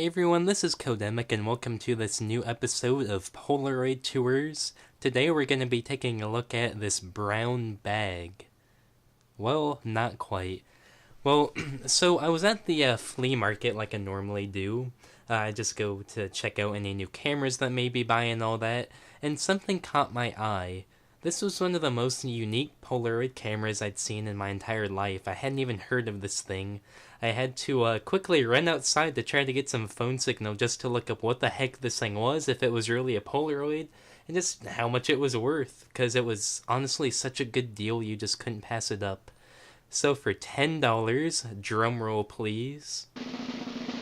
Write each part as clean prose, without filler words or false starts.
Hey everyone, this is Codemic and welcome to this new episode of Polaroid Tours. Today we're going to be taking a look at this brown bag. Well, not quite. Well, so I was at the flea market like I normally do. I just go to check out any new cameras that may be buying and all that, and something caught my eye. This was one of the most unique Polaroid cameras I'd seen in my entire life. I hadn't even heard of this thing. I had to quickly run outside to try to get some phone signal just to look up what the heck this thing was, if it was really a Polaroid, and just how much it was worth, because it was honestly such a good deal you just couldn't pass it up. So for $10, drum roll please,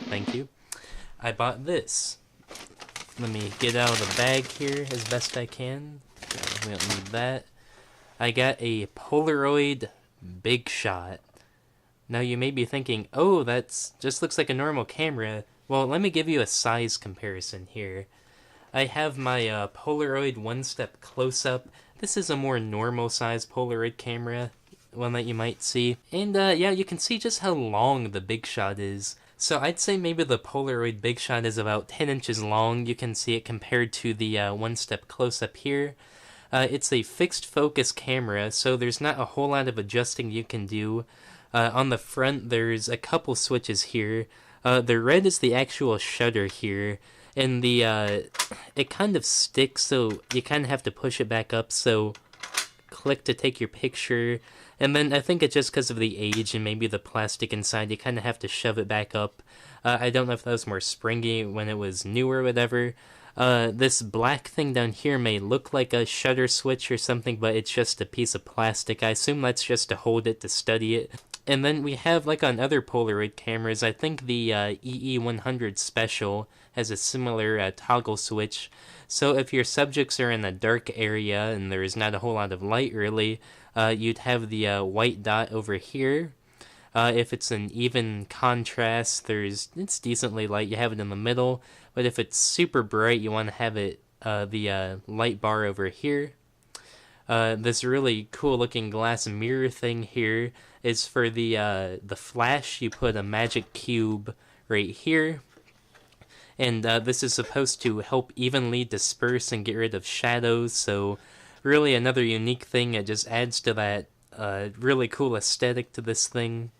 thank you, I bought this. Let me get out of the bag here as best I can. We don't need that. I got a Polaroid Big Shot. Now you may be thinking, oh, that's just looks like a normal camera. Well, let me give you a size comparison here. I have my Polaroid one-step close-up. This is a more normal size Polaroid camera, one that you might see. And yeah, you can see just how long the Big Shot is. So I'd say maybe the Polaroid Big Shot is about 10 inches long. You can see it compared to the one-step close-up here. It's a fixed focus camera, so there's not a whole lot of adjusting you can do. On the front, there's a couple switches here. The red is the actual shutter here, and it kind of sticks, so you kind of have to push it back up, so click to take your picture. And then I think it's just because of the age and maybe the plastic inside, you kind of have to shove it back up. I don't know if that was more springy when it was new or whatever. This black thing down here may look like a shutter switch or something, but it's just a piece of plastic. I assume that's just to hold it to steady it. And then we have, like on other Polaroid cameras, I think the EE100 Special has a similar toggle switch. So if your subjects are in a dark area and there is not a whole lot of light really, you'd have the white dot over here. If it's an even contrast, it's decently light, you have it in the middle. But if it's super bright, you want to have it the light bar over here. This really cool looking glass mirror thing here is for the flash. You put a magic cube right here. And this is supposed to help evenly disperse and get rid of shadows. So really another unique thing. It just adds to that really cool aesthetic to this thing.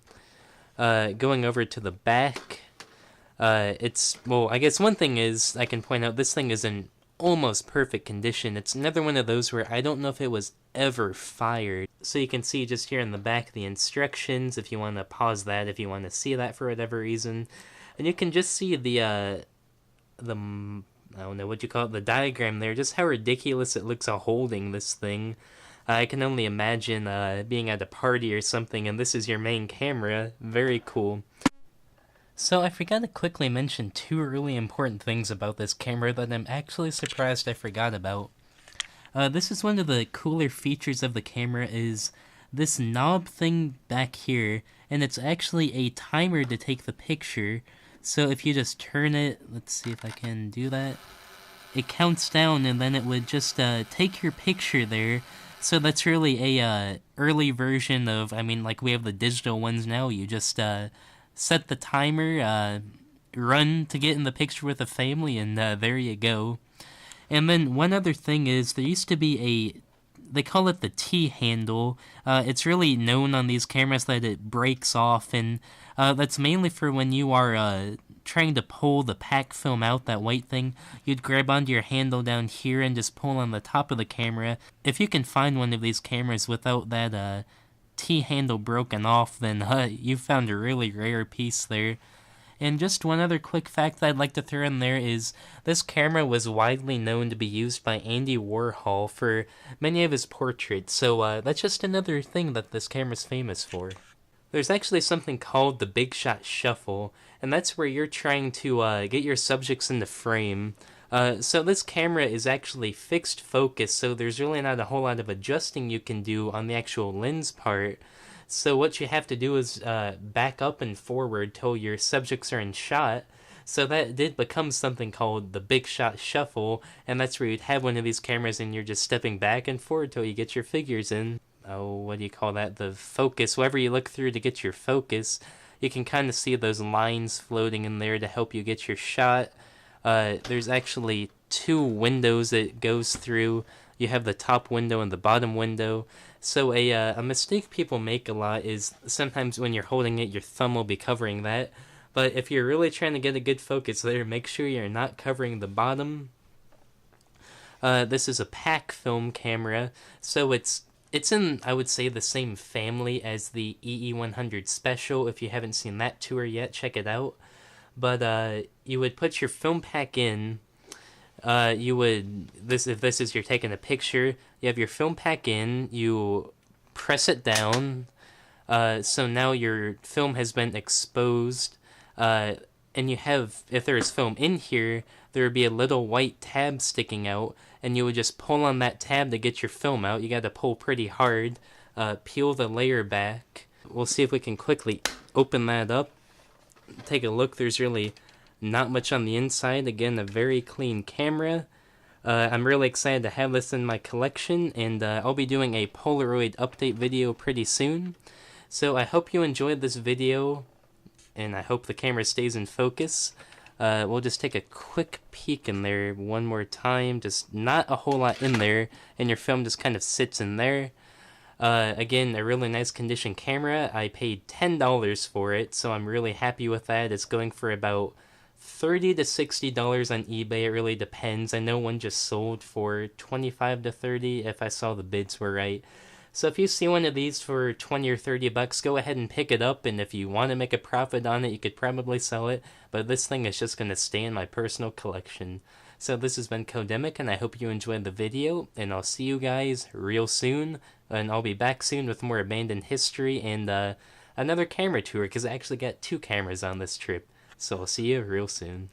Going over to the back. Well, I guess one thing is, I can point out, this thing is in almost perfect condition. It's another one of those where I don't know if it was ever fired. So you can see just here in the back the instructions, if you want to pause that, if you want to see that for whatever reason. And you can just see I don't know what you call it, the diagram there, just how ridiculous it looks holding this thing. I can only imagine being at a party or something and this is your main camera. Very cool. So I forgot to quickly mention two really important things about this camera that I'm actually surprised I forgot about. This is one of the cooler features of the camera is this knob thing back here, and it's actually a timer to take the picture. So if you just turn it, let's see if I can do that, it counts down and then it would just take your picture there. So that's really a early version of, I mean, like we have the digital ones now, you just set the timer, run to get in the picture with the family, and there you go. And then one other thing is, there used to be they call it the T-handle. It's really known on these cameras that it breaks off, and that's mainly for when you are trying to pull the pack film out, that white thing. You'd grab onto your handle down here and just pull on the top of the camera. If you can find one of these cameras without that T-handle broken off, then you found a really rare piece there. And just one other quick fact that I'd like to throw in there is this camera was widely known to be used by Andy Warhol for many of his portraits, so that's just another thing that this camera's famous for. There's actually something called the Big Shot Shuffle, and that's where you're trying to get your subjects in the frame. So this camera is actually fixed focus, so there's really not a whole lot of adjusting you can do on the actual lens part. So what you have to do is back up and forward till your subjects are in shot. So that did become something called the Big Shot Shuffle, and that's where you'd have one of these cameras and you're just stepping back and forward till you get your figures in. Oh, what do you call that? The focus. Wherever you look through to get your focus, you can kind of see those lines floating in there to help you get your shot. There's actually 2 windows it goes through. You have the top window and the bottom window. So a mistake people make a lot is sometimes when you're holding it, your thumb will be covering that. But if you're really trying to get a good focus there, make sure you're not covering the bottom. This is a pack film camera, so it's in, I would say, the same family as the EE100 Special. If you haven't seen that tour yet, check it out. But you would put your film pack in. If this is you're taking a picture, you have your film pack in. You press it down. So now your film has been exposed. And you have, if there is film in here, there would be a little white tab sticking out, and you would just pull on that tab to get your film out. You got to pull pretty hard. Peel the layer back. We'll see if we can quickly open that up. Take a look. There's really not much on the inside. Again, a very clean camera. I'm really excited to have this in my collection, and I'll be doing a Polaroid update video pretty soon. So I hope you enjoyed this video, and I hope the camera stays in focus. We'll just take a quick peek in there one more time. Just not a whole lot in there, and your film just kind of sits in there. Again, a really nice condition camera. I paid $10 for it, so I'm really happy with that. It's going for about $30 to $60 on eBay. It really depends. I know one just sold for $25 to $30 if I saw the bids were right. So if you see one of these for $20 or $30, go ahead and pick it up, and if you want to make a profit on it, you could probably sell it, but this thing is just going to stay in my personal collection. So this has been Codemic, and I hope you enjoyed the video, and I'll see you guys real soon, and I'll be back soon with more abandoned history and another camera tour, because I actually got 2 cameras on this trip. So I'll see you real soon.